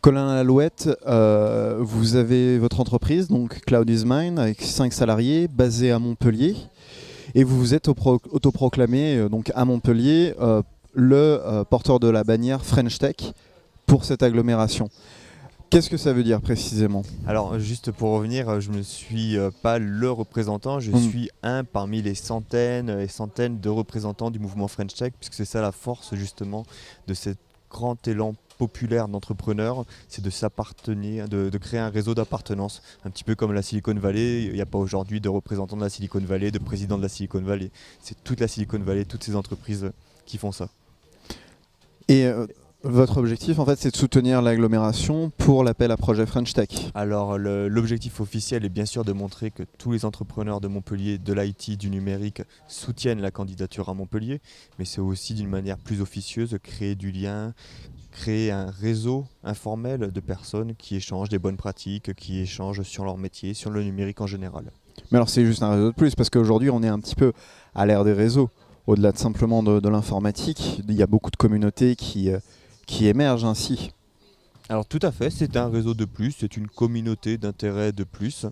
Colin Lalouette, vous avez votre entreprise, donc Cloud is Mine, avec 5 salariés, basée à Montpellier, et vous vous êtes autoproclamé donc à Montpellier le porteur de la bannière French Tech pour cette agglomération. Qu'est-ce que ça veut dire précisément? Alors juste pour revenir, je ne suis pas le représentant, je Mm. suis un parmi les centaines et centaines de représentants du mouvement French Tech, puisque c'est ça la force justement de ce grand élan populaire d'entrepreneurs, c'est de s'appartenir, de créer un réseau d'appartenance, un petit peu comme la Silicon Valley. Il n'y a pas aujourd'hui de représentants de la Silicon Valley, de président de la Silicon Valley. C'est toute la Silicon Valley, toutes ces entreprises qui font ça. Et votre objectif, en fait, c'est de soutenir l'agglomération pour l'appel à projet French Tech. Alors l'objectif officiel est bien sûr de montrer que tous les entrepreneurs de Montpellier, de l'IT, du numérique soutiennent la candidature à Montpellier, mais c'est aussi d'une manière plus officieuse créer du lien, créer un réseau informel de personnes qui échangent des bonnes pratiques, qui échangent sur leur métier, sur le numérique en général. Mais alors c'est juste un réseau de plus, parce qu'aujourd'hui on est un petit peu à l'ère des réseaux. Au-delà de simplement de l'informatique, il y a beaucoup de communautés qui émergent ainsi. Alors tout à fait, c'est un réseau de plus, c'est une communauté d'intérêt de plus,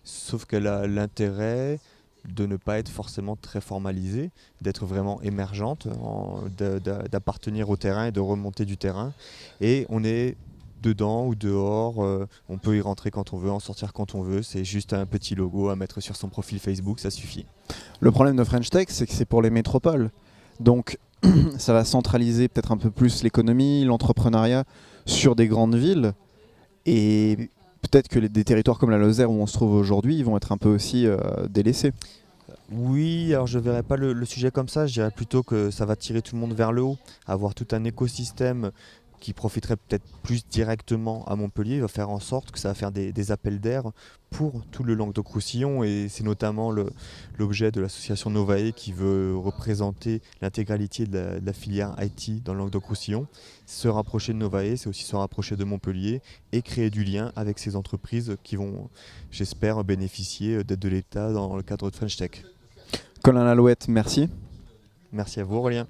sauf qu'elle a l'intérêt de ne pas être forcément très formalisée, d'être vraiment émergente, d'appartenir au terrain et de remonter du terrain. Et on est dedans ou dehors, on peut y rentrer quand on veut, en sortir quand on veut, c'est juste un petit logo à mettre sur son profil Facebook, ça suffit. Le problème de French Tech, c'est que c'est pour les métropoles. Donc ça va centraliser peut-être un peu plus l'économie, l'entrepreneuriat sur des grandes villes. Et peut-être que des territoires comme la Lozère où on se trouve aujourd'hui, ils vont être un peu aussi délaissés. Oui, alors je ne verrais pas le sujet comme ça, je dirais plutôt que ça va tirer tout le monde vers le haut, avoir tout un écosystème qui profiterait peut-être plus directement à Montpellier, va faire en sorte que ça va faire des appels d'air pour tout le Languedoc-Roussillon, et c'est notamment l'objet de l'association Novae qui veut représenter l'intégralité de la filière IT dans le Languedoc-Roussillon. Se rapprocher de Novae, c'est aussi se rapprocher de Montpellier et créer du lien avec ces entreprises qui vont, j'espère, bénéficier d'aide de l'État dans le cadre de French Tech. Colin Lalouette, merci. Merci à vous Aurélien.